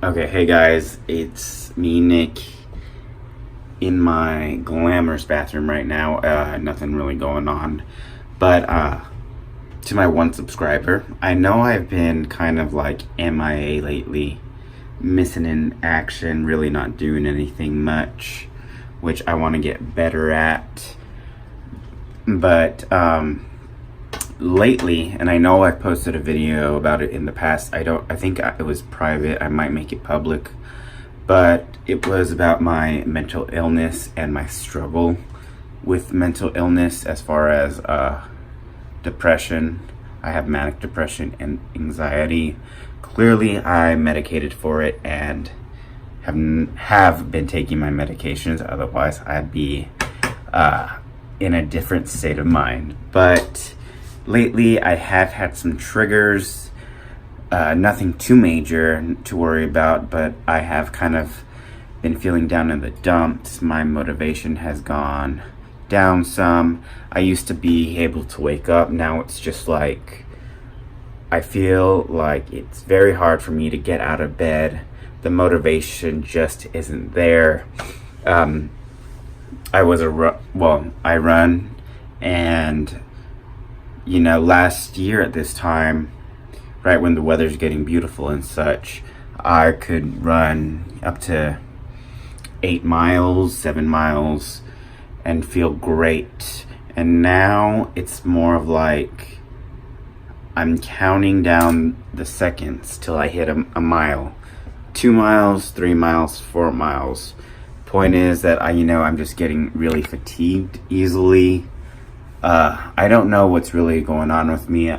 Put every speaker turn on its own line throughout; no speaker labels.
Okay, hey guys, it's me, Nick, in my glamorous bathroom right now. Nothing really going on. But to my one subscriber, I know I've been kind of like MIA lately, missing in action, really not doing anything much, which I want to get better at. But lately, and I know I've posted a video about it in the past. I think it was private. I might make it public, but it was about my mental illness and my struggle with mental illness as far as depression. I have manic depression and anxiety. Clearly, I medicated for it and have been taking my medications. Otherwise, I'd be in a different state of mind. But lately, I have had some triggers, nothing too major to worry about, but I have kind of been feeling down in the dumps. My motivation has gone down some. I used to be able to wake up. Now it's just like, I feel like it's very hard for me to get out of bed. The motivation just isn't there. I run, and last year at this time, right when the weather's getting beautiful and such, I could run up to 8 miles, 7 miles, and feel great. And now it's more of like, I'm counting down the seconds till I hit a mile. 2 miles, 3 miles, 4 miles. Point is that I'm just getting really fatigued easily. I don't know what's really going on with me.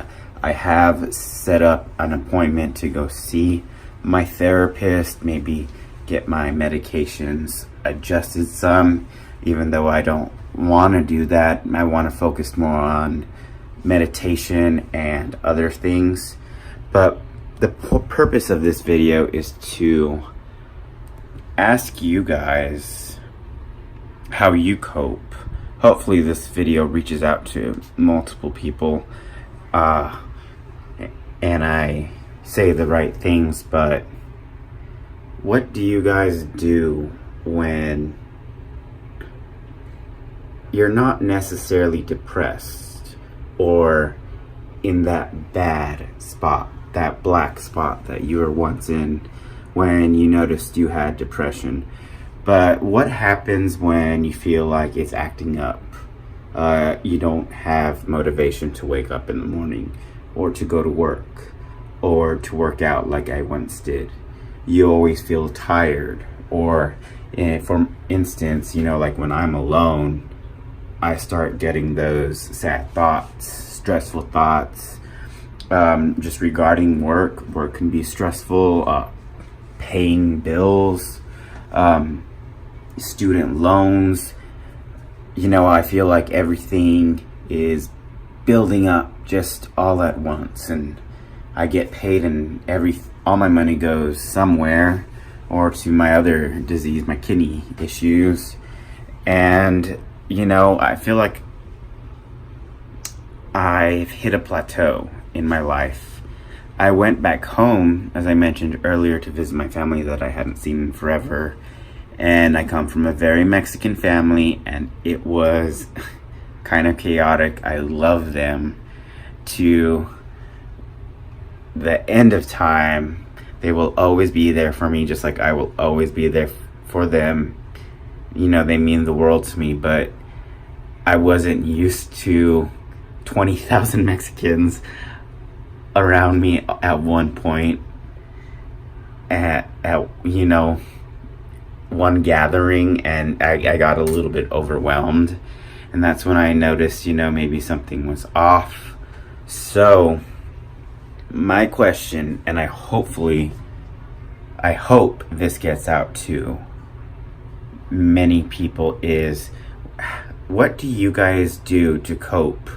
I have set up an appointment to go see my therapist, maybe get my medications adjusted some, even though I don't want to do that. I want to focus more on meditation and other things. But the purpose of this video is to ask you guys how you cope. Hopefully this video reaches out to multiple people, and I say the right things. But what do you guys do when you're not necessarily depressed or in that bad spot, that black spot that you were once in when you noticed you had depression? But what happens when you feel like it's acting up? You don't have motivation to wake up in the morning, or to go to work, or to work out like I once did. You always feel tired. Or for instance, like when I'm alone, I start getting those sad thoughts, stressful thoughts, just regarding work. Work can be stressful, paying bills, student loans. I feel like everything is building up just all at once, and I get paid and all my money goes somewhere, or to my other disease, my kidney issues. And I feel like I've hit a plateau in my life. I went back home, as I mentioned earlier, to visit my family that I hadn't seen in forever. And I come from a very Mexican family, and it was kind of chaotic. I love them to the end of time. They will always be there for me, just like I will always be there for them. They mean the world to me, but I wasn't used to 20,000 Mexicans around me at one point, at one gathering, and I got a little bit overwhelmed, and that's when I noticed maybe something was off. So my question, and I hope this gets out to many people, is what do you guys do to cope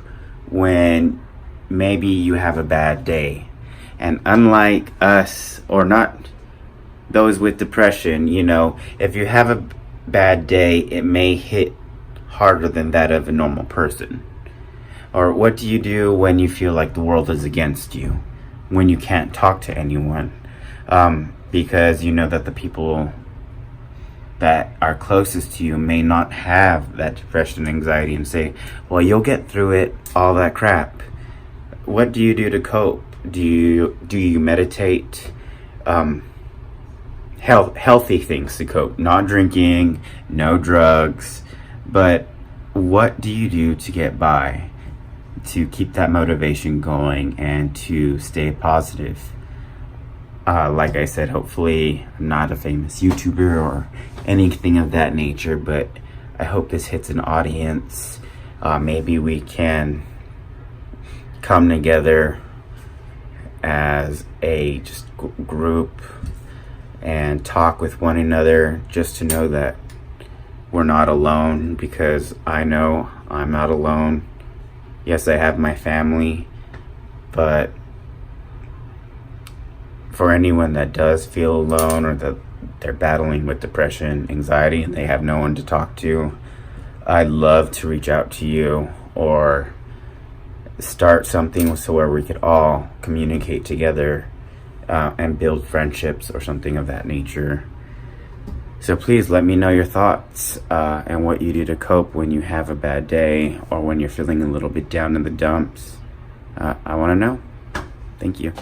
when maybe you have a bad day? And unlike us, or not those with depression, if you have a bad day, it may hit harder than that of a normal person. Or what do you do when you feel like the world is against you? When you can't talk to anyone? because you know that the people that are closest to you may not have that depression and anxiety, and say, well, you'll get through it, all that crap. What do you do to cope? Do you meditate? Healthy things to cope, not drinking, no drugs, but what do you do to get by, to keep that motivation going and to stay positive? Like I said, hopefully I'm not a famous YouTuber or anything of that nature, but I hope this hits an audience. Maybe we can come together as a just group and talk with one another, just to know that we're not alone, because I know I'm not alone. Yes, I have my family, but for anyone that does feel alone, or that they're battling with depression, anxiety, and they have no one to talk to, I'd love to reach out to you or start something so where we could all communicate together and build friendships or something of that nature. So please let me know your thoughts and what you do to cope when you have a bad day or when you're feeling a little bit down in the dumps. I want to know. Thank you.